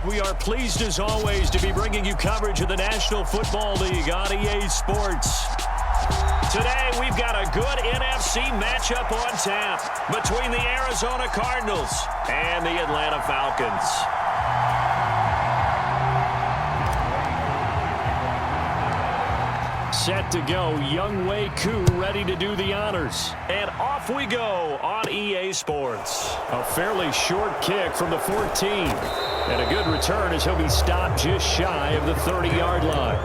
We are pleased as always to be bringing you coverage of the National Football League on EA Sports. Today we've got a good NFC matchup on tap between the Arizona Cardinals and the Atlanta Falcons. Set to go, Young Wei Koo ready to do the honors. And off we go on EA Sports. A fairly short kick from the 14. And a good return as he'll be stopped just shy of the 30-yard line.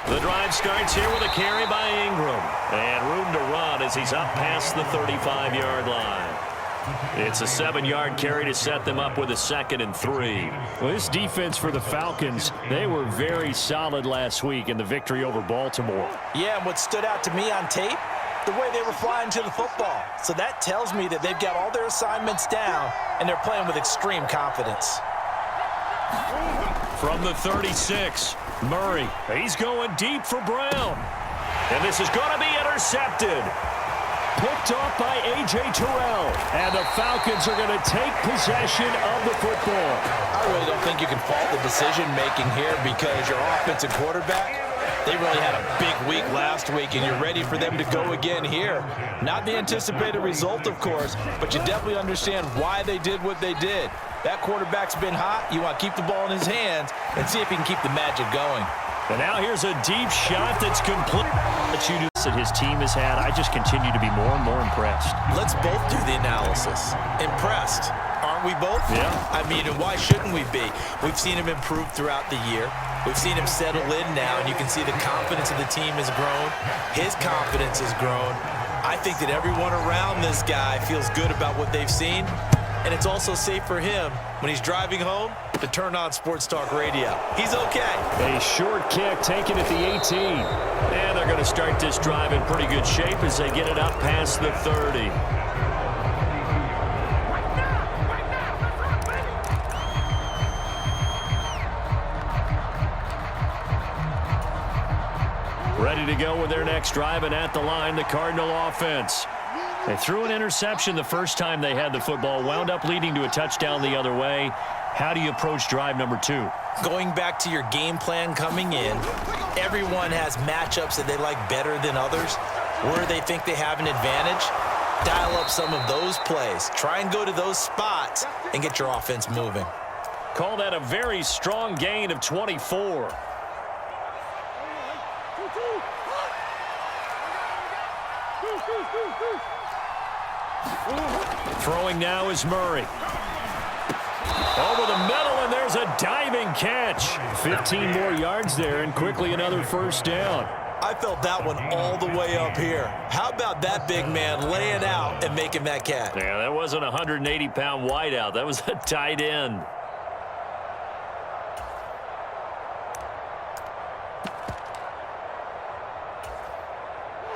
The drive starts here with a carry by Ingram. And room to run as he's up past the 35-yard line. It's a 7-yard carry to set them up with a 2nd and 3. Well, this defense for the Falcons, they were very solid last week in the victory over Baltimore. Yeah, and what stood out to me on tape, the way they were flying to the football. So that tells me that they've got all their assignments down, and they're playing with extreme confidence. From the 36, Murray. He's going deep for Brown. And this is going to be intercepted. Picked off by A.J. Terrell. And the Falcons are going to take possession of the football. I really don't think you can fault the decision-making here because your offensive quarterback, they really had a big week last week, and you're ready for them to go again here. Not the anticipated result, of course, but you definitely understand why they did what they did. That quarterback's been hot. You want to keep the ball in his hands and see if he can keep the magic going. And now here's a deep shot that's complete. That his team has had, I just continue to be more and more impressed. Let's both do the analysis. Impressed. Aren't we both? Yeah. I mean, and why shouldn't we be? We've seen him improve throughout the year. We've seen him settle in now, and you can see the confidence of the team has grown. His confidence has grown. I think that everyone around this guy feels good about what they've seen, and it's also safe for him when he's driving home to turn on Sports Talk Radio. He's okay. A short kick taken at the 18. And they're going to start this drive in pretty good shape as they get it up past the 30. Ready to go with their next drive, and at the line, the Cardinal offense. They threw an interception the first time they had the football, wound up leading to a touchdown the other way. How do you approach drive number 2? Going back to your game plan coming in, everyone has matchups that they like better than others. Where they think they have an advantage, dial up some of those plays. Try and go to those spots and get your offense moving. Call that a very strong gain of 24. Throwing now is Murray. Over the middle, and there's a diving catch. 15 more yards there, and quickly another first down. I felt that one all the way up here. How about that big man laying out and making that catch? Yeah, that wasn't a 180-pound wideout. That was a tight end.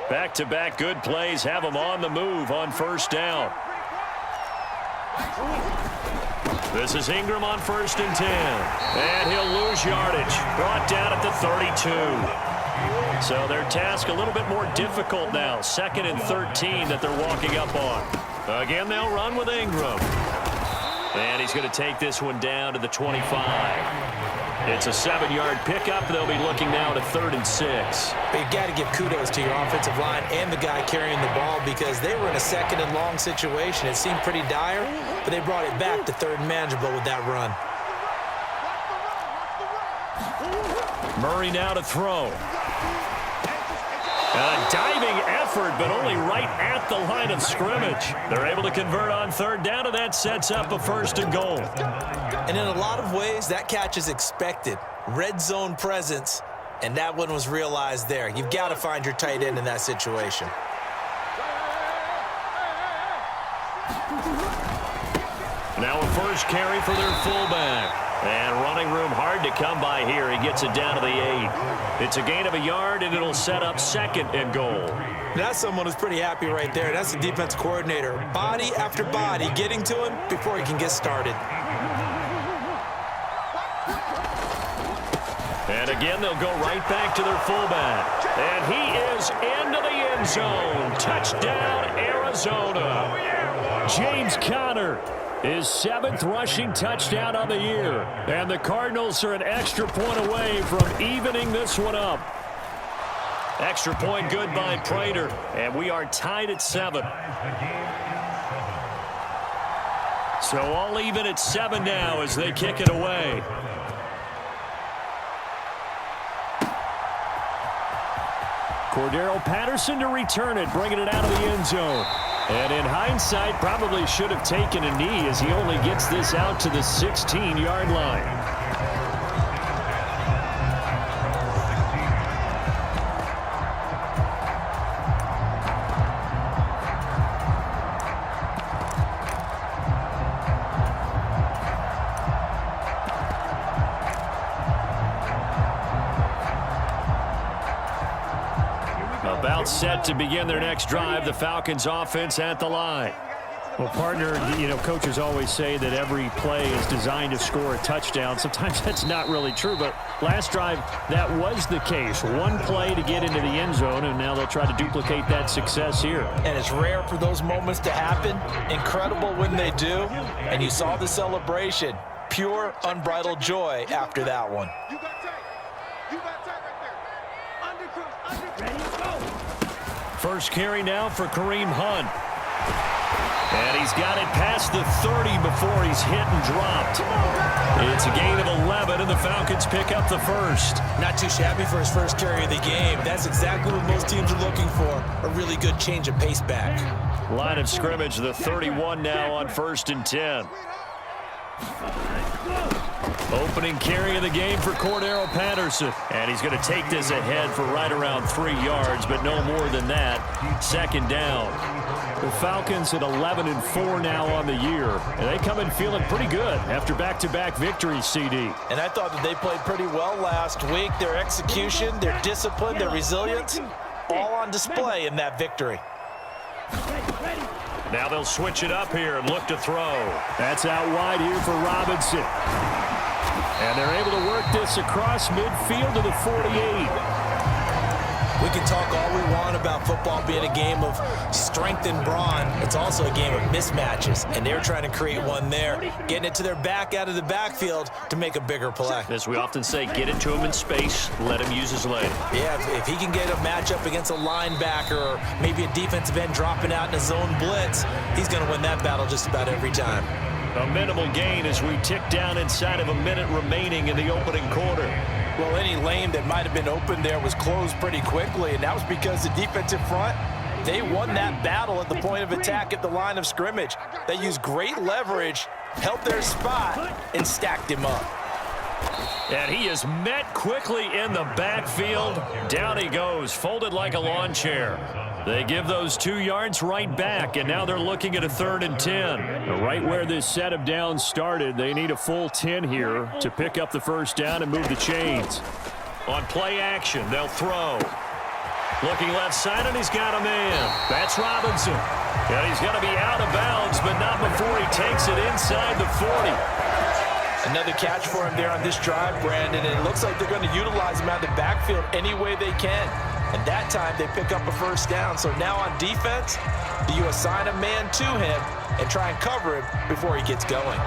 Back-to-back good plays have them on the move on first down. This is Ingram on 1st and 10. And he'll lose yardage. Brought down at the 32. So their task a little bit more difficult now. 2nd and 13 that they're walking up on. Again, they'll run with Ingram. And he's going to take this one down to the 25. It's a 7-yard pickup. They'll be looking now to 3rd and 6. But you've got to give kudos to your offensive line and the guy carrying the ball because they were in a 2nd and long situation. It seemed pretty dire, but they brought it back to 3rd and manageable with that run. Murray now to throw. A diving effort, but only right at the line of scrimmage. They're able to convert on 3rd down, and that sets up a 1st and goal. And in a lot of ways, that catch is expected. Red zone presence, and that one was realized there. You've got to find your tight end in that situation. Now a first carry for their fullback. And running room hard to come by here. He gets it down to the 8. It's a gain of a yard, and it'll set up 2nd and goal. That's someone who's pretty happy right there. That's the defense coordinator. Body after body getting to him before he can get started. And again, they'll go right back to their fullback. And he is into the end zone. Touchdown, Arizona. James Conner, his 7th rushing touchdown on the year. And the Cardinals are an extra point away from evening this one up. Extra point good by Prater. And we are tied at 7. So all even at 7 now as they kick it away. Cordero Patterson to return it, bringing it out of the end zone. And in hindsight, probably should have taken a knee as he only gets this out to the 16-yard line. About set to begin their next drive, the Falcons offense at the line. Well, partner, you know, coaches always say that every play is designed to score a touchdown. Sometimes that's not really true, but last drive, that was the case. One play to get into the end zone, and now they'll try to duplicate that success here. And it's rare for those moments to happen. Incredible when they do. And you saw the celebration. Pure, unbridled joy after that one. First carry now for Kareem Hunt. And he's got it past the 30 before he's hit and dropped. It's a gain of 11, and the Falcons pick up the first. Not too shabby for his first carry of the game. That's exactly what most teams are looking for, a really good change of pace back. Line of scrimmage, the 31 now on 1st and 10. Opening carry of the game for Cordero Patterson. And he's going to take this ahead for right around 3 yards, but no more than that. 2nd down. The Falcons at 11-4 now on the year. And they come in feeling pretty good after back-to-back victories, CD. And I thought that they played pretty well last week. Their execution, their discipline, their resilience, all on display in that victory. Now they'll switch it up here and look to throw. That's out wide here for Robinson. And they're able to work this across midfield to the 48. We can talk all we want about football being a game of strength and brawn. It's also a game of mismatches, and they're trying to create one there, getting it to their back out of the backfield to make a bigger play. As we often say, get it to him in space, let him use his leg. Yeah, if he can get a matchup against a linebacker or maybe a defensive end dropping out in a zone blitz, he's going to win that battle just about every time. A minimal gain as we tick down inside of a minute remaining in the opening quarter. Well, any lane that might have been open there was closed pretty quickly, and that was because the defensive front, they won that battle at the point of attack at the line of scrimmage. They used great leverage, held their spot, and stacked him up. And he is met quickly in the backfield. Down he goes, folded like a lawn chair. They give those 2 yards right back, and now they're looking at a 3rd and 10. Right where this set of downs started, they need a full 10 here to pick up the first down and move the chains. On play action, they'll throw. Looking left side, and he's got a man. That's Robinson. And he's going to be out of bounds, but not before he takes it inside the 40. Another catch for him there on this drive, Brandon, and it looks like they're going to utilize him out of the backfield any way they can. And that time, they pick up a first down. So now on defense, do you assign a man to him and try and cover him before he gets going?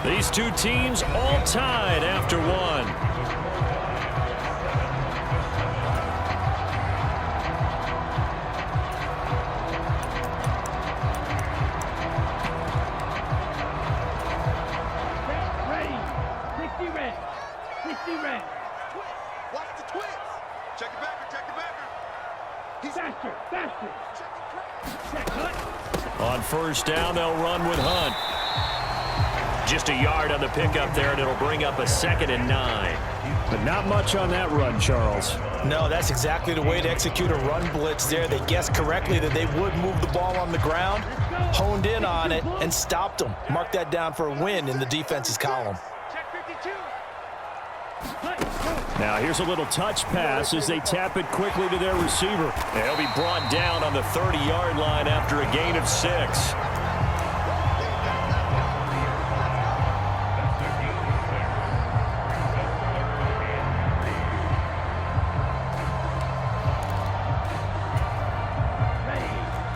These two teams all tied after one. On first down, they'll run with Hunt. Just a yard on the pickup there, and it'll bring up a 2nd and 9. But not much on that run, Charles. No, that's exactly the way to execute a run blitz there. They guessed correctly that they would move the ball on the ground, honed in on it, and stopped them. Mark that down for a win in the defense's column. Now here's a little touch pass as they tap it quickly to their receiver. They'll be brought down on the 30-yard line after a gain of 6.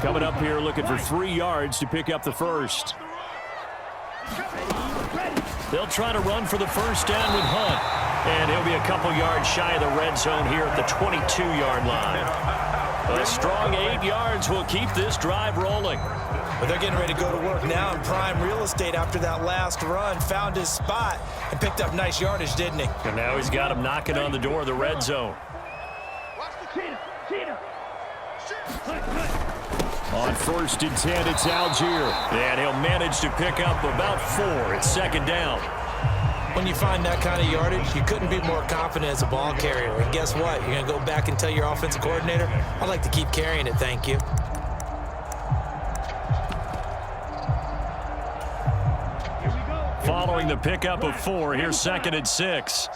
Coming up here looking for 3 yards to pick up the first. They'll try to run for the first down with Hunt. And he'll be a couple yards shy of the red zone here at the 22-yard line. A strong 8 yards will keep this drive rolling. But they're getting ready to go to work now in prime real estate after that last run. Found his spot and picked up nice yardage, didn't he? And now he's got him knocking on the door of the red zone. On 1st and 10, it's Algier. And he'll manage to pick up about 4. It's 2nd down. When you find that kind of yardage, you couldn't be more confident as a ball carrier. And guess what? You're going to go back and tell your offensive coordinator, I'd like to keep carrying it, thank you. Following the pickup of 4, here's 2nd and 6.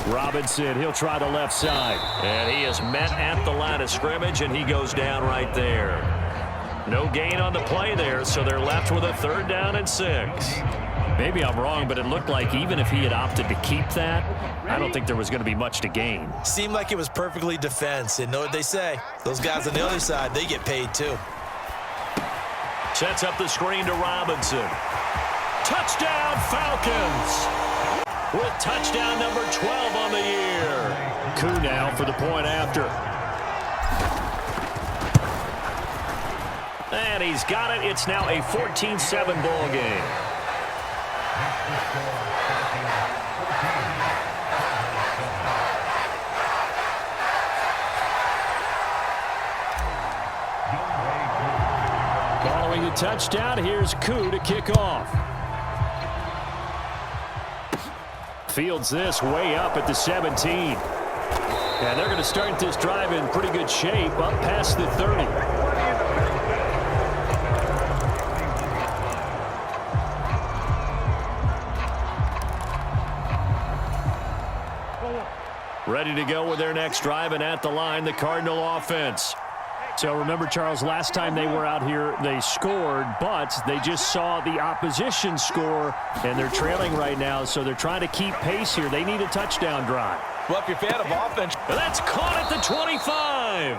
Robinson, he'll try the left side. And he is met at the line of scrimmage, and he goes down right there. No gain on the play there, so they're left with a 3rd down and 6. Maybe I'm wrong, but it looked like even if he had opted to keep that, I don't think there was going to be much to gain. Seemed like it was perfectly defense. And know what they say? Those guys on the other side, they get paid too. Sets up the screen to Robinson. Touchdown, Falcons! With touchdown number 12 on the year. Coup now for the point after. And he's got it. It's now a 14-7 ball game. Following the touchdown, here's Coup to kick off. Fields this way up at the 17. And they're going to start this drive in pretty good shape up past the 30. Ready to go with their next drive, and at the line, the Cardinal offense. So remember, Charles, last time they were out here, they scored, but they just saw the opposition score, and they're trailing right now, so they're trying to keep pace here. They need a touchdown drive. Well, if you're a fan of offense. That's caught at the 25.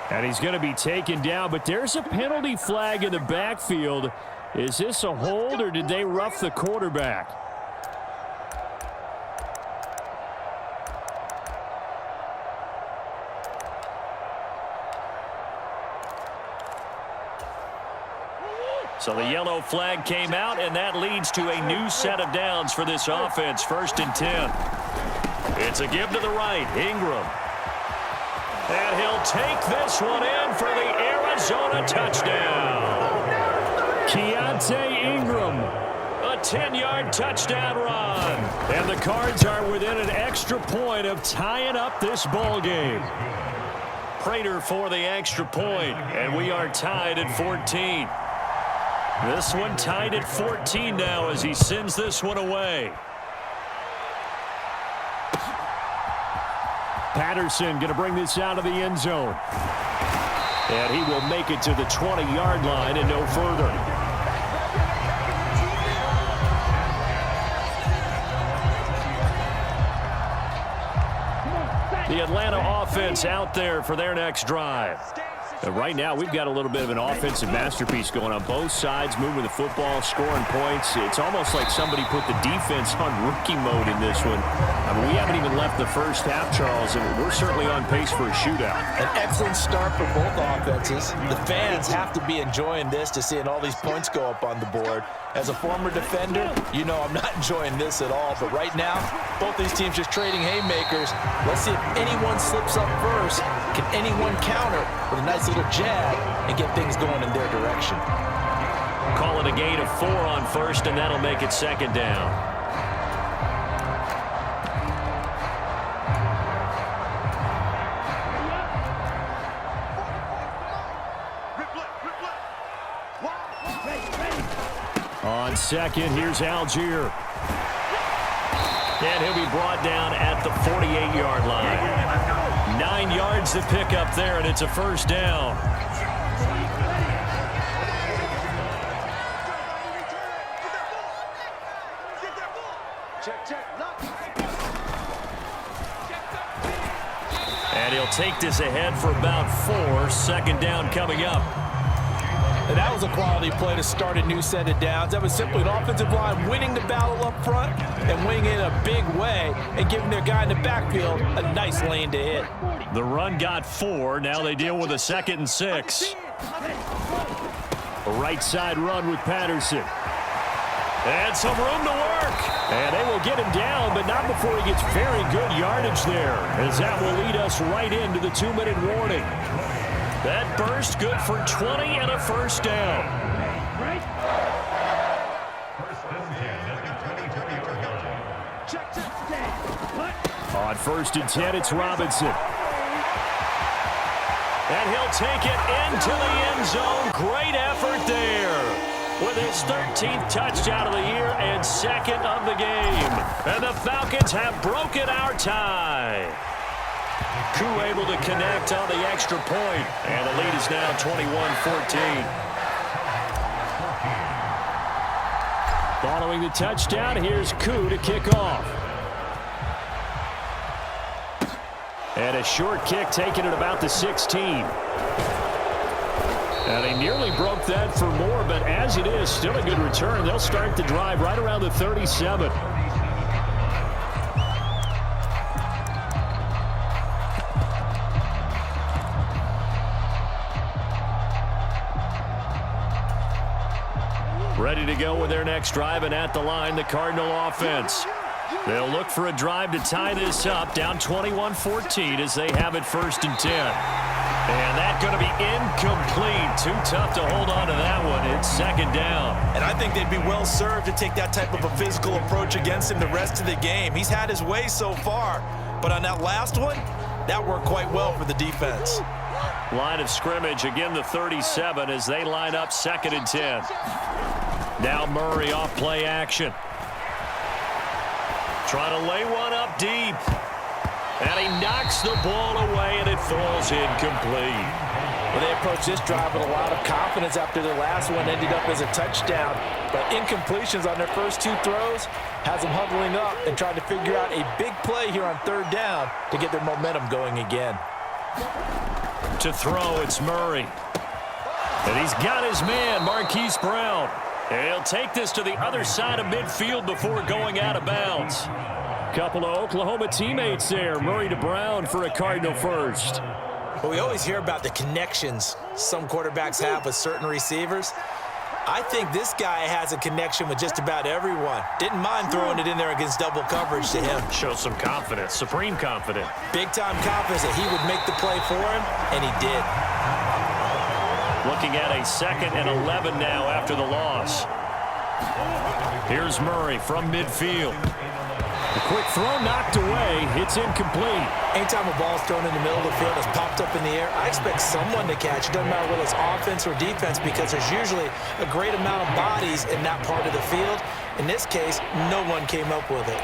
And he's going to be taken down, but there's a penalty flag in the backfield. Is this a hold, or did they rough the quarterback? So the yellow flag came out, and that leads to a new set of downs for this offense. 1st and 10. It's a give to the right, Ingram. And he'll take this one in for the Arizona touchdown. Keontae Ingram, a 10-yard touchdown run. And the Cards are within an extra point of tying up this ball game. Prater for the extra point, and we are tied at 14. This one tied at 14 now as he sends this one away. Patterson going to bring this out of the end zone. And he will make it to the 20-yard line and no further. The Atlanta offense out there for their next drive. And right now, we've got a little bit of an offensive masterpiece going on both sides, moving the football, scoring points. It's almost like somebody put the defense on rookie mode in this one. I mean, we haven't even left the first half, Charles, and we're certainly on pace for a shootout. An excellent start for both offenses. The fans have to be enjoying this, to seeing all these points go up on the board. As a former defender, you know I'm not enjoying this at all. But right now, both these teams just trading haymakers. Let's see if anyone slips up first. Can anyone counter with a nice little jab and get things going in their direction? Call it a gain of 4 on first, and that'll make it second down. On second, here's Algier. And he'll be brought down at the 48-yard line. 9 yards to pick up there, and it's a first down. And he'll take this ahead for about 4. Second down coming up. And that was a quality play to start a new set of downs. That was simply an offensive line winning the battle up front and winning it in a big way and giving their guy in the backfield a nice lane to hit. The run got 4. Now they deal with a 2nd and 6. A right side run with Patterson. And some room to work. And they will get him down, but not before he gets very good yardage there, as that will lead us right into the 2-minute warning. That burst good for 20 and a first down. On 1st and 10, it's Robinson. And he'll take it into the end zone. Great effort there, with his 13th touchdown of the year and 2nd of the game. And the Falcons have broken our tie. Koo able to connect on the extra point, and the lead is now 21-14. Following the touchdown, here's Koo to kick off. And a short kick taken at about the 16. And they nearly broke that for more, but as it is, still a good return. They'll start the drive right around the 37. Ready to go with their next drive, and at the line, the Cardinal offense. They'll look for a drive to tie this up, down 21-14 as they have it 1st and 10. And that's going to be incomplete. Too tough to hold on to that one. It's 2nd down. And I think they'd be well served to take that type of a physical approach against him the rest of the game. He's had his way so far, but on that last one, that worked quite well for the defense. Line of scrimmage, again the 37 as they line up 2nd and 10. Now Murray off play action. Trying to lay one up deep. And he knocks the ball away, and it falls incomplete. Well, they approached this drive with a lot of confidence after their last one ended up as a touchdown. But incompletions on their first 2 throws has them huddling up and trying to figure out a big play here on 3rd down to get their momentum going again. To throw, it's Murray. And he's got his man, Marquise Brown. And he'll take this to the other side of midfield before going out of bounds. Couple of Oklahoma teammates there. Murray to Brown for a Cardinal first. Well, we always hear about the connections some quarterbacks have with certain receivers. I think this guy has a connection with just about everyone. Didn't mind throwing it in there against double coverage to him. Shows some confidence, supreme confidence. Big-time confidence that he would make the play for him, and he did. Looking at a 2nd and 11 now after the loss. Here's Murray from midfield. A quick throw knocked away. It's incomplete. Anytime a ball's thrown in the middle of the field that's popped up in the air, I expect someone to catch. It doesn't matter whether it's offense or defense, because there's usually a great amount of bodies in that part of the field. In this case, no one came up with it.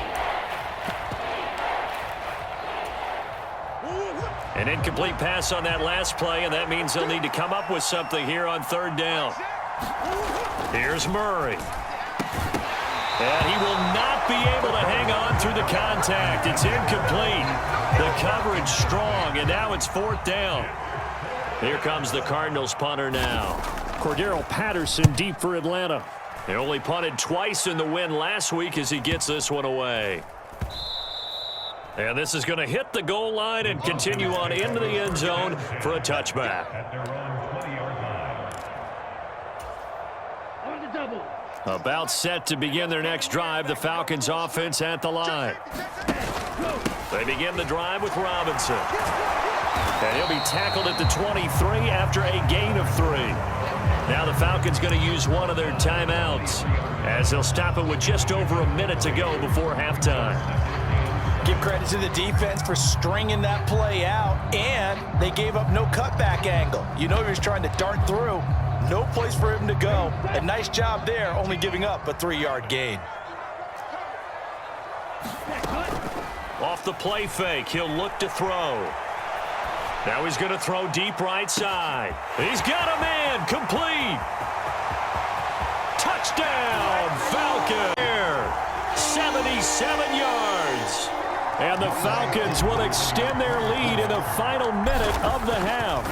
An incomplete pass on that last play, and that means they'll need to come up with something here on 3rd down. Here's Murray. And he will not be able to hang on through the contact. It's incomplete. The coverage strong, and now it's 4th down. Here comes the Cardinals punter now. Cordero Patterson deep for Atlanta. They only punted twice in the win last week as he gets this one away. And this is going to hit the goal line and continue on into the end zone for a touchback. About set to begin their next drive, the Falcons offense at the line. They begin the drive with Robinson. And he'll be tackled at the 23 after a gain of 3. Now the Falcons going to use one of their timeouts as they'll stop it with just over a minute to go before halftime. Give credit to the defense for stringing that play out, and they gave up no cutback angle. You know he was trying to dart through. No place for him to go. A nice job there, only giving up a 3-yard gain. Off the play fake, he'll look to throw. Now he's going to throw deep right side. He's got a man, complete. Touchdown, Falcons. 77 yards. And the Falcons will extend their lead in the final minute of the half.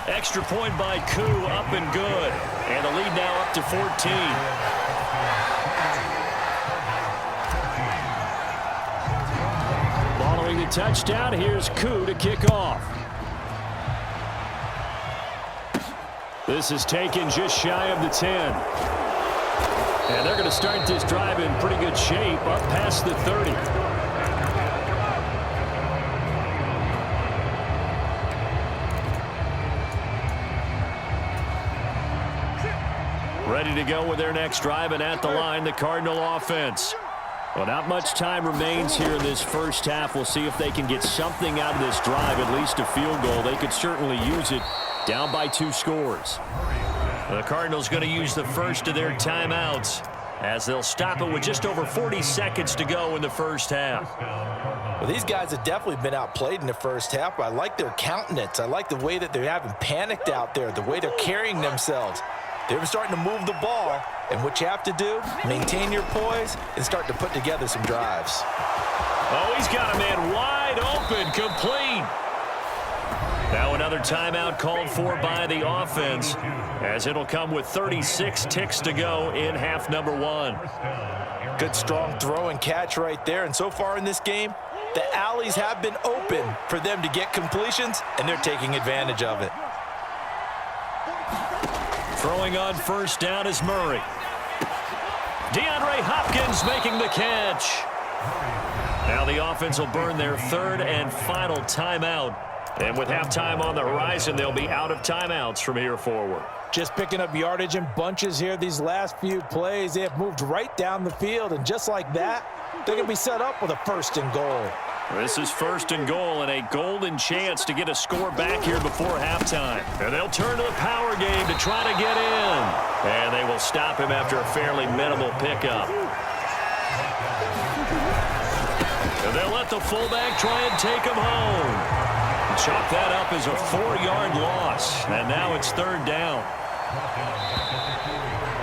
Extra point by Koo, up and good. And the lead now up to 14. Following the touchdown, here's Koo to kick off. This is taken just shy of the 10. And they're going to start this drive in pretty good shape, up past the 30. Ready to go with their next drive, and at the line, the Cardinal offense. Well, not much time remains here in this first half. We'll see if they can get something out of this drive, at least a field goal. They could certainly use it, down by 2 scores. The Cardinals going to use the first of their timeouts as they'll stop it with just over 40 seconds to go in the first half. Well, these guys have definitely been outplayed in the first half, but I like their countenance. I like the way that they haven't panicked out there, the way they're carrying themselves. They're starting to move the ball, and what you have to do, maintain your poise and start to put together some drives. Oh, he's got a man wide open, complete. Now another timeout called for by the offense, as it'll come with 36 ticks to go in half number 1. Good strong throw and catch right there, and so far in this game, the alleys have been open for them to get completions, and they're taking advantage of it. Throwing on first down is Murray. DeAndre Hopkins making the catch. Now the offense will burn their 3rd and final timeout. And with halftime on the horizon, they'll be out of timeouts from here forward. Just picking up yardage in bunches here these last few plays. They have moved right down the field, and just like that, they're going to be set up with a 1st and goal. This is 1st and goal, and a golden chance to get a score back here before halftime. And they'll turn to the power game to try to get in. And they will stop him after a fairly minimal pickup. And they'll let the fullback try and take him home. Chalk that up as a 4-yard loss, and now it's 3rd down.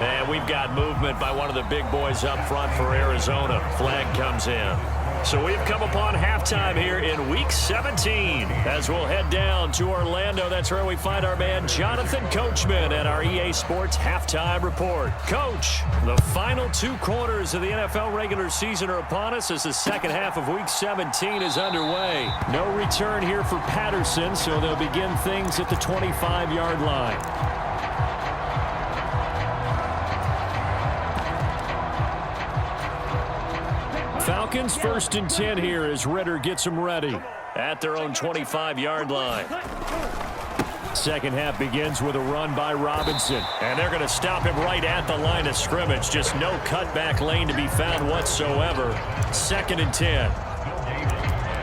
And we've got movement by one of the big boys up front for Arizona. Flag comes in. So we've come upon halftime here in Week 17 as we'll head down to Orlando. That's where we find our man Jonathan Coachman at our EA Sports Halftime Report. Coach, the final 2 quarters of the NFL regular season are upon us as the second half of Week 17 is underway. No return here for Patterson, so they'll begin things at the 25-yard line. Falcons 1st and 10 here as Ritter gets them ready at their own 25-yard line. Second half begins with a run by Robinson, and they're going to stop him right at the line of scrimmage. Just no cutback lane to be found whatsoever. 2nd and 10.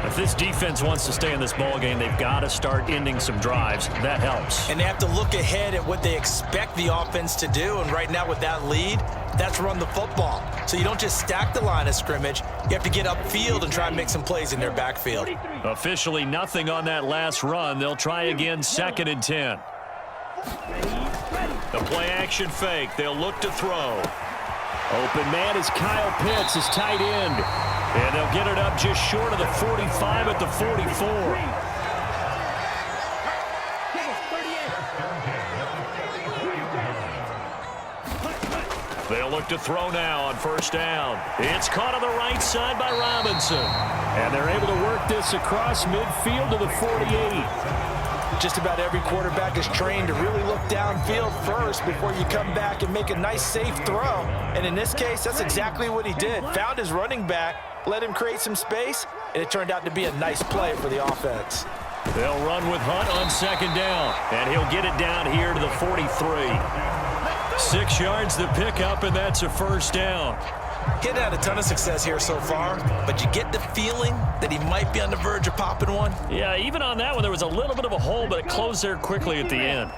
If this defense wants to stay in this ballgame, they've got to start ending some drives. That helps. And they have to look ahead at what they expect the offense to do, and right now with that lead, that's run the football. So you don't just stack the line of scrimmage. You have to get upfield and try and make some plays in their backfield. Officially nothing on that last run. They'll try again 2nd and 10. The play action fake. They'll look to throw. Open man is Kyle Pitts, his tight end. And they'll get it up just short of the 45 at the 44. They'll look to throw now on first down. It's caught on the right side by Robinson. And they're able to work this across midfield to the 48. Just about every quarterback is trained to really look downfield first before you come back and make a nice, safe throw. And in this case, that's exactly what he did. Found his running back, let him create some space, and it turned out to be a nice play for the offense. They'll run with Hunt on second down, and he'll get it down here to the 43. 6 yards the pickup, and that's a first down. He's had a ton of success here so far, but you get the feeling that he might be on the verge of popping one. Yeah, even on that one, there was a little bit of a hole, but it closed there quickly at the end.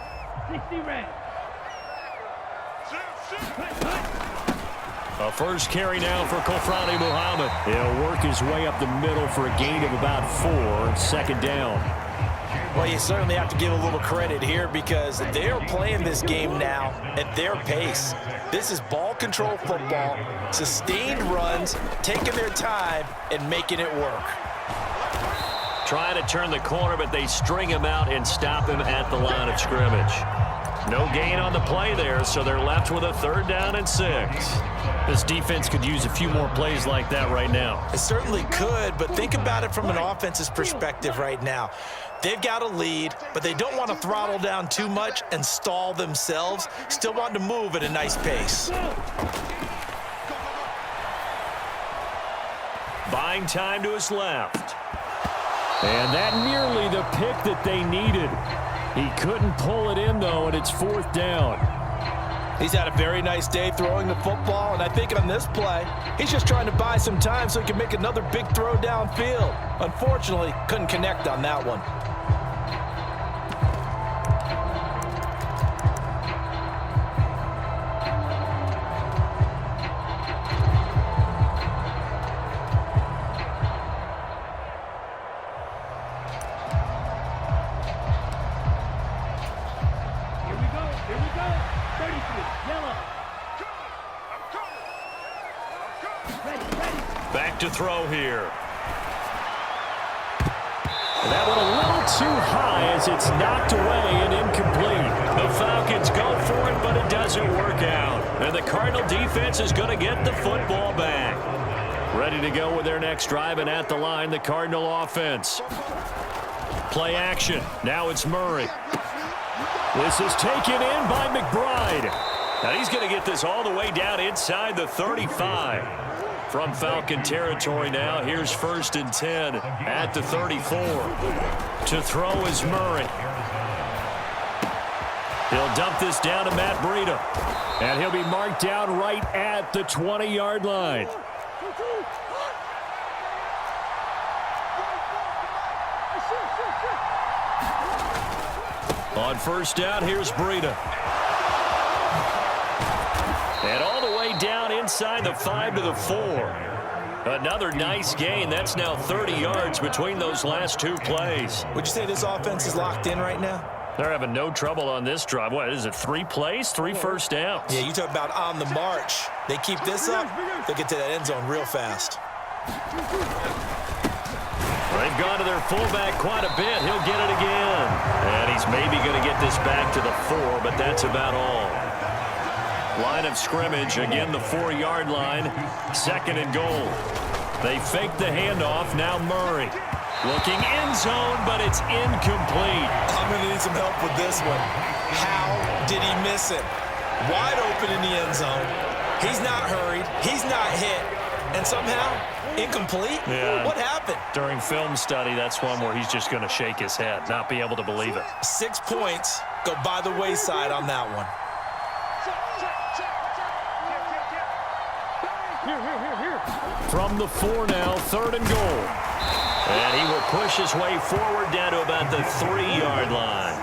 A first carry now for Kofrani Muhammad. He'll work his way up the middle for a gain of about 4, second down. Well, you certainly have to give a little credit here because they're playing this game now at their pace. This is ball control football, sustained runs, taking their time and making it work. Trying to turn the corner, but they string him out and stop him at the line of scrimmage. No gain on the play there, so they're left with a 3rd down and 6. This defense could use a few more plays like that right now. It certainly could, but think about it from an offense's perspective right now. They've got a lead, but they don't want to throttle down too much and stall themselves. Still want to move at a nice pace. Buying time to his left. And that nearly the pick that they needed. He couldn't pull it in, though, and it's 4th down. He's had a very nice day throwing the football, and I think on this play, he's just trying to buy some time so he can make another big throw downfield. Unfortunately, couldn't connect on that one. Back to throw here. That one a little too high as it's knocked away and incomplete. The Falcons go for it, but it doesn't work out. And the Cardinal defense is going to get the football back. Ready to go with their next drive, and at the line, the Cardinal offense. Play action. Now it's Murray. This is taken in by McBride. Now he's going to get this all the way down inside the 35. From Falcon territory now, here's 1st and 10 at the 34. To throw is Murray. He'll dump this down to Matt Breida. And he'll be marked down right at the 20-yard line. On 1st down, here's Breida. And all the way down inside the 5 to the 4. Another nice gain. That's now 30 yards between those last 2 plays. Would you say this offense is locked in right now? They're having no trouble on this drive. What is it, 3 plays, 3 first downs? Yeah, you talk about on the march. They keep this up, they'll get to that end zone real fast. They've gone to their fullback quite a bit. He'll get it again. And he's maybe going to get this back to the 4, but that's about all. Line of scrimmage, again the 4-yard line, 2nd and goal. They fake the handoff, now Murray. Looking end zone, but it's incomplete. I'm going to need some help with this one. How did he miss it? Wide open in the end zone. He's not hurried, he's not hit, and somehow incomplete? Yeah. What happened? During film study, that's one where he's just going to shake his head, not be able to believe it. 6 points go by the wayside on that one. From the 4 now, 3rd and goal. And he will push his way forward down to about the 3-yard line.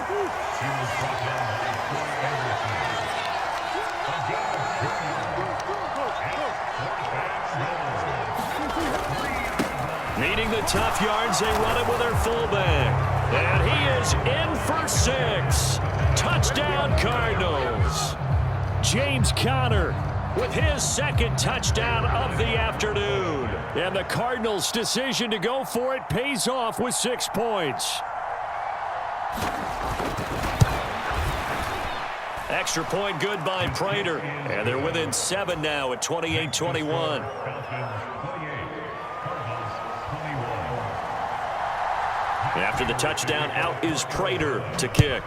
Needing the tough yards, they run it with their fullback. And he is in for 6. Touchdown, Cardinals. James Conner with his 2nd touchdown of the afternoon. And the Cardinals' decision to go for it pays off with 6 points. Extra point good by Prater. And they're within 7 now at 28-21. After the touchdown, out is Prater to kick.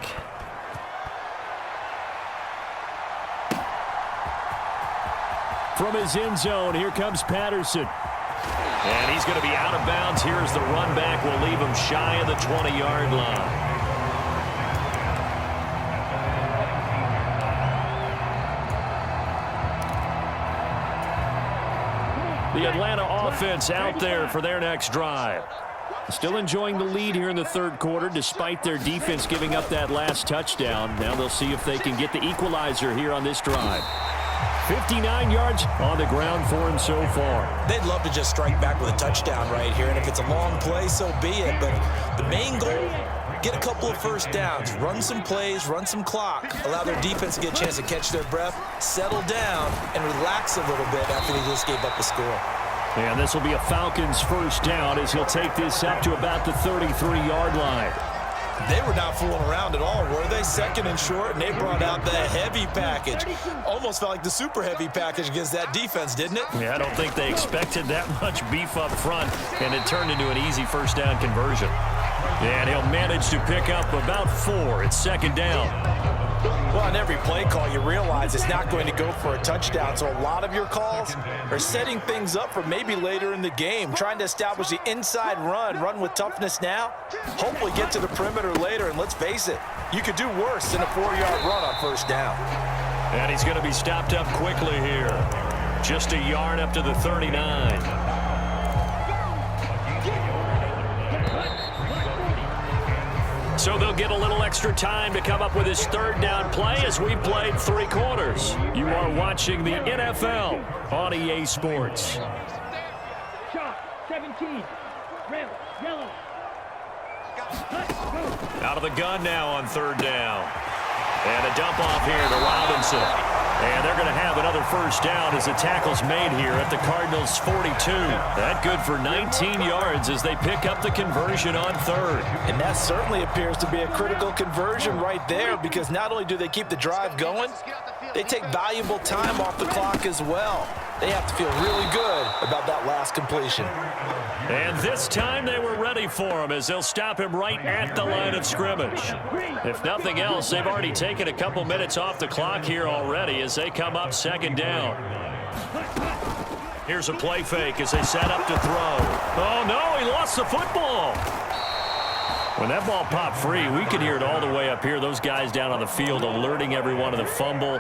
From his end zone, here comes Patterson. And he's going to be out of bounds. Here's the run back. Will leave him shy of the 20-yard line. The Atlanta offense out there for their next drive. Still enjoying the lead here in the third quarter despite their defense giving up that last touchdown. Now they'll see if they can get the equalizer here on this drive. 59 yards on the ground for him so far. They'd love to just strike back with a touchdown right here, and if it's a long play, so be it. But the main goal, get a couple of first downs, run some plays, run some clock, allow their defense to get a chance to catch their breath, settle down, and relax a little bit after they just gave up a score. And this will be a Falcons first down as he'll take this up to about the 33-yard line. They were not fooling around at all, were they? Second and short, and they brought out the heavy package. Almost felt like the super heavy package against that defense, didn't it? Yeah, I don't think they expected that much beef up front, and it turned into an easy first down conversion. And he'll manage to pick up about 4. It's second down. Well, on every play call, you realize it's not going to go for a touchdown. So a lot of your calls are setting things up for maybe later in the game, trying to establish the inside run with toughness now, hopefully get to the perimeter later. And let's face it, you could do worse than a 4-yard run on first down. And he's going to be stopped up quickly here. Just a yard up to the 39. So they'll get a little extra time to come up with his third down play as we played 3 quarters. You are watching the NFL on EA Sports. Shot 17. Red, yellow. Out of the gun now on third down. And a dump off here to Robinson. And they're going to have another first down as the tackle's made here at the Cardinals' 42. That good for 19 yards as they pick up the conversion on third. And that certainly appears to be a critical conversion right there, because not only do they keep the drive going, they take valuable time off the clock as well. They have to feel really good about that last completion. And this time they were ready for him as they'll stop him right at the line of scrimmage. If nothing else, they've already taken a couple minutes off the clock here already as they come up second down. Here's a play fake as they set up to throw. Oh, no, he lost the football. When that ball popped free, we could hear it all the way up here. Those guys down on the field alerting everyone of the fumble.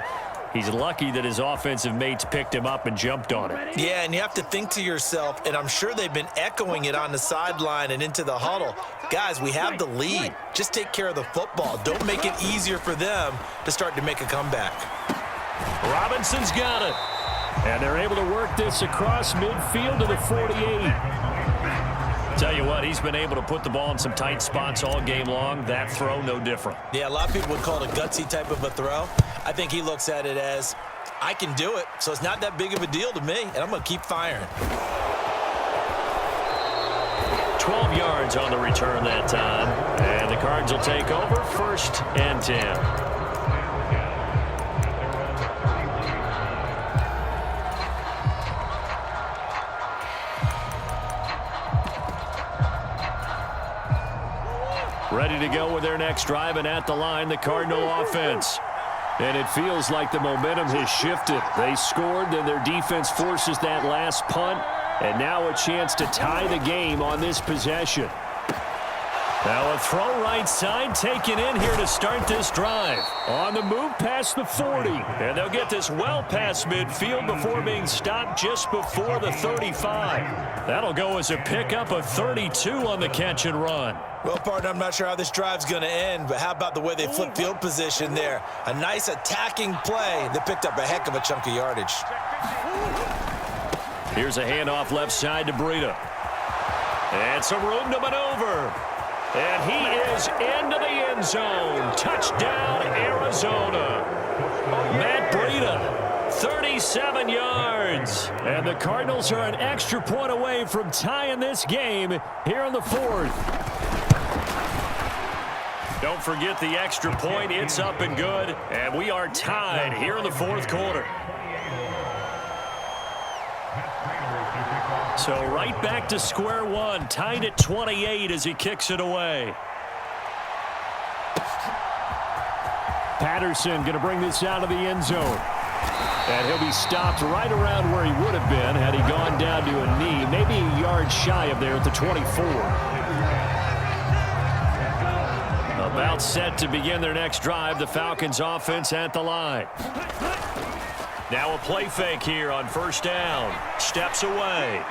He's lucky that his offensive mates picked him up and jumped on it. Yeah, and you have to think to yourself, and I'm sure they've been echoing it on the sideline and into the huddle. Guys, we have the lead. Just take care of the football. Don't make it easier for them to start to make a comeback. Robinson's got it. And they're able to work this across midfield to the 48. Tell you what, he's been able to put the ball in some tight spots all game long. That throw, no different. Yeah, a lot of people would call it a gutsy type of a throw. I think he looks at it as, I can do it, so it's not that big of a deal to me, and I'm going to keep firing. 12 yards on the return that time. And the Cards will take over, 1st and 10. Ready to go with their next drive, and at the line, the Cardinal offense. And it feels like the momentum has shifted. They scored, then their defense forces that last punt, and now a chance to tie the game on this possession. Now a throw right side taken in here to start this drive. On the move past the 40. And they'll get this well past midfield before being stopped just before the 35. That'll go as a pickup of 32 on the catch and run. Well, partner, I'm not sure how this drive's going to end, but how about the way they flip field position there? A nice attacking play that picked up a heck of a chunk of yardage. Here's a handoff left side to Breida. And some room to maneuver. And he is into the end zone. Touchdown, Arizona. Matt Breida, 37 yards. And the Cardinals are an extra point away from tying this game here in the 4th. Don't forget the extra point. It's up and good. And we are tied here in the 4th quarter. So right back to square one, tied at 28 as he kicks it away. Patterson going to bring this out of the end zone. And he'll be stopped right around where he would have been had he gone down to a knee, maybe a yard shy of there at the 24. About set to begin their next drive, the Falcons offense at the line. Now a play fake here on first down. Steps away.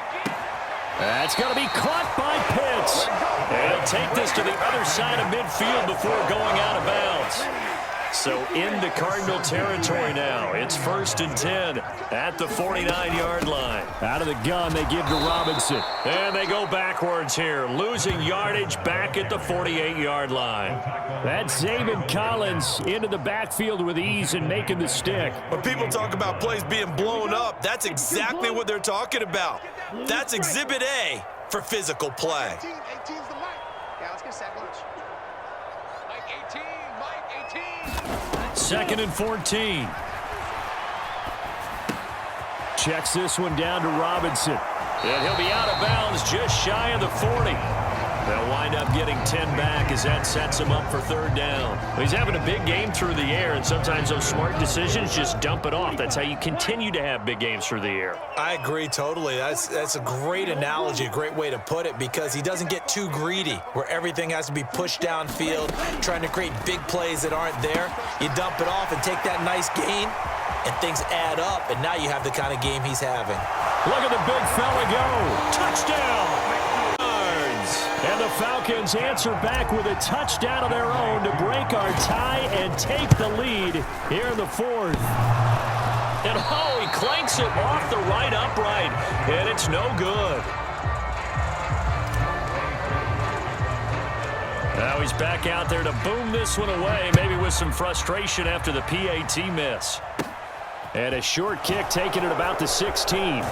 That's going to be caught by Pitts. And he'll take this to the other side of midfield before going out of bounds. So into Cardinal territory now. It's 1st and 10 at the 49-yard line. Out of the gun, they give to Robinson. And they go backwards here, losing yardage back at the 48-yard line. That's Zaven Collins into the backfield with ease and making the stick. When people talk about plays being blown up, that's exactly what they're talking about. That's Exhibit A for physical play. 18's the mic. Yeah, let's get a sack lunch. Mike 18, Mike 18. 2nd and 14. Checks this one down to Robinson. And he'll be out of bounds just shy of the 40. They'll wind up getting 10 back as that sets him up for 3rd down. He's having a big game through the air, and sometimes those smart decisions just dump it off. That's how you continue to have big games through the air. I agree totally. That's a great analogy, a great way to put it, because he doesn't get too greedy where everything has to be pushed downfield, trying to create big plays that aren't there. You dump it off and take that nice gain, and things add up, and now you have the kind of game he's having. Look at the big fella go. Touchdown! And the Falcons answer back with a touchdown of their own to break our tie and take the lead here in the 4th. And oh, he clanks it off the right upright, and it's no good. Now he's back out there to boom this one away, maybe with some frustration after the PAT miss. And a short kick taken at about the 16.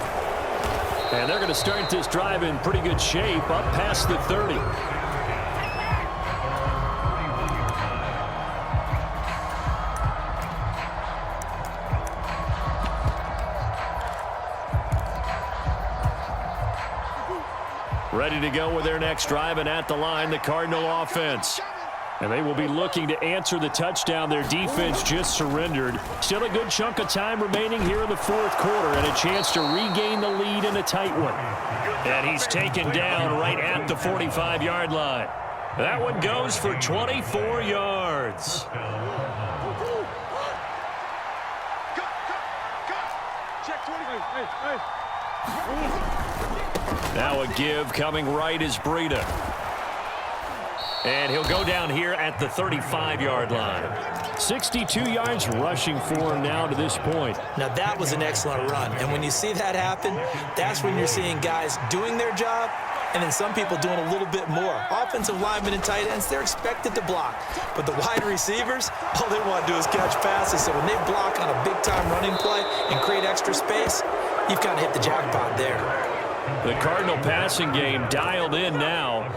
And they're going to start this drive in pretty good shape, up past the 30. Ready to go with their next drive, and at the line, the Cardinal offense. And they will be looking to answer the touchdown their defense just surrendered. Still a good chunk of time remaining here in the 4th quarter, and a chance to regain the lead in a tight one. And he's taken down right at the 45-yard line. That one goes for 24 yards. Check 20. Now a give coming right is Breida. And he'll go down here at the 35-yard line. 62 yards rushing for him now to this point. Now that was an excellent run, and when you see that happen, that's when you're seeing guys doing their job, and then some people doing a little bit more. Offensive linemen and tight ends, they're expected to block, but the wide receivers, all they want to do is catch passes. So when they block on a big-time running play and create extra space, you've kind of hit the jackpot there. The Cardinal passing game dialed in now.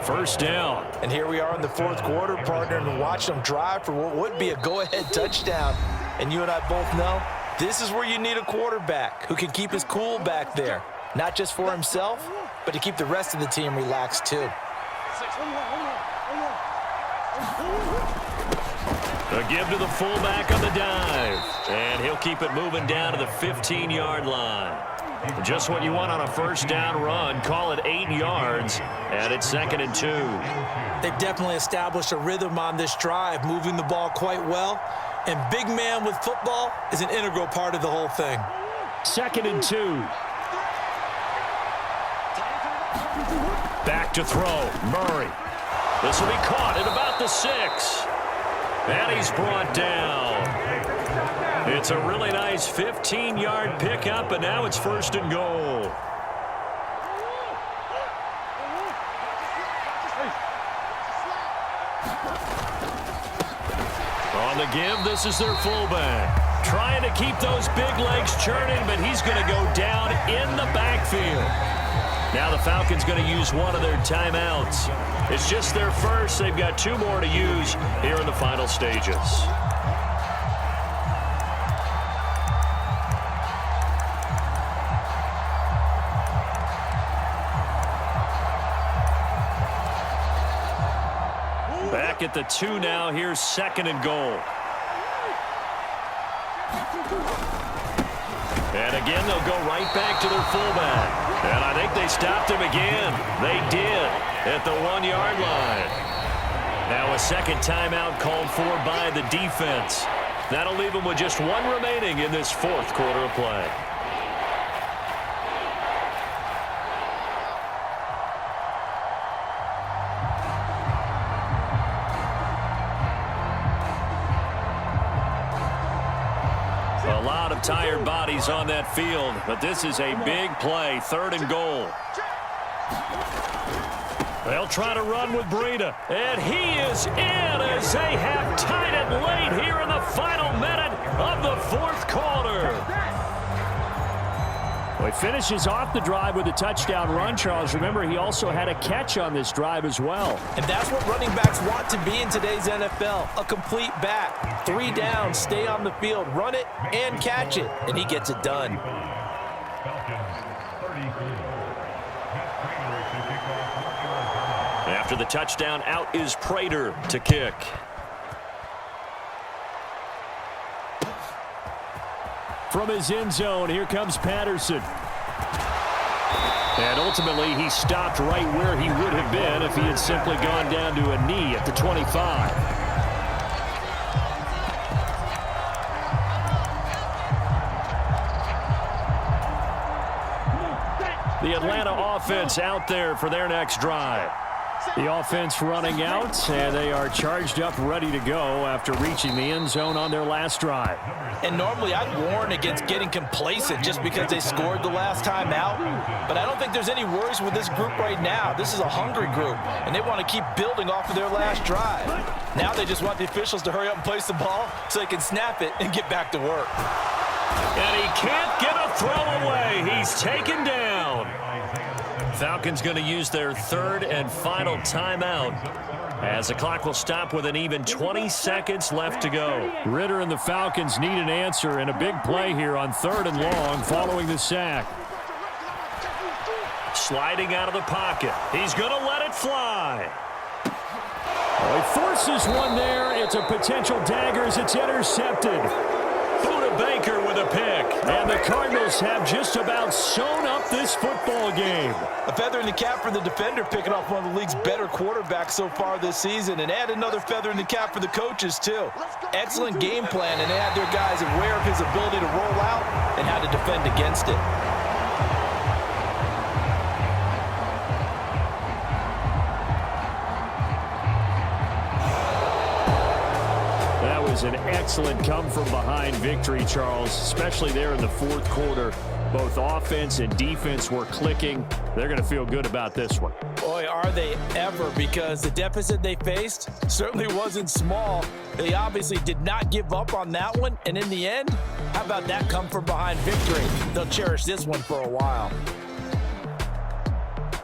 1st down. And here we are in the 4th quarter, partner, and watch them drive for what would be a go-ahead touchdown. And you and I both know this is where you need a quarterback who can keep his cool back there, not just for himself, but to keep the rest of the team relaxed too. A give to the fullback on the dive. And he'll keep it moving down to the 15-yard line. Just what you want on a 1st down run. Call it 8 yards, and it's 2nd and 2. They've definitely established a rhythm on this drive, moving the ball quite well. And big man with football is an integral part of the whole thing. 2nd and 2. Back to throw. Murray. This will be caught at about the 6. And he's brought down. It's a really nice 15-yard pickup, and now it's 1st and goal. On the give, this is their fullback. Trying to keep those big legs churning, but he's going to go down in the backfield. Now the Falcons going to use one of their timeouts. It's just their first. They've got 2 more to use here in the final stages. Back at the 2 now. Here's 2nd and goal. And again, they'll go right back to their fullback. And I think they stopped him again. They did at the 1-yard line. Now a second timeout called for by the defense. That'll leave them with just one remaining in this fourth quarter of play. A lot of tired bodies on that field, but this is a big play, 3rd and goal. They'll try to run with Breida, and he is in as they have tied it late here in the final minute of the fourth quarter. Well, he finishes off the drive with a touchdown run, Charles. Remember, he also had a catch on this drive as well. And that's what running backs want to be in today's NFL, a complete back. 3 down, stay on the field, run it, and catch it, and he gets it done. After the touchdown, out is Prater to kick. From his end zone, here comes Patterson. And ultimately, he stopped right where he would have been if he had simply gone down to a knee at the 25. The Atlanta offense out there for their next drive. The offense running out, and they are charged up, ready to go after reaching the end zone on their last drive. And normally I'd warn against getting complacent just because they scored the last time out. But I don't think there's any worries with this group right now. This is a hungry group, and they want to keep building off of their last drive. Now they just want the officials to hurry up and place the ball so they can snap it and get back to work. And he can't get a throw away. He's taken down. Falcons going to use their 3rd and final timeout as the clock will stop with an even 20 seconds left to go. Ritter and the Falcons need an answer, and a big play here on 3rd and long following the sack. Sliding out of the pocket. He's going to let it fly. Well, he forces one there. It's a potential dagger as it's intercepted. Baker with a pick, and the Cardinals have just about sewn up this football game. A feather in the cap for the defender, picking off one of the league's better quarterbacks so far this season, and add another feather in the cap for the coaches too. Excellent game plan, and they had their guys aware of his ability to roll out and how to defend against it. An excellent come-from-behind victory, Charles, especially there in the fourth quarter. Both offense and defense were clicking. They're going to feel good about this one. Boy, are they ever, because the deficit they faced certainly wasn't small. They obviously did not give up on that one, and in the end, how about that come-from-behind victory? They'll cherish this one for a while.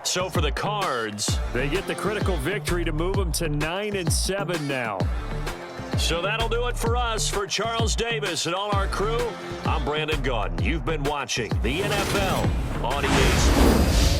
So for the Cards, they get the critical victory to move them to 9-7 now. So that'll do it for us. For Charles Davis and all our crew, I'm Brandon Gaudin. You've been watching the NFL on EA Sports.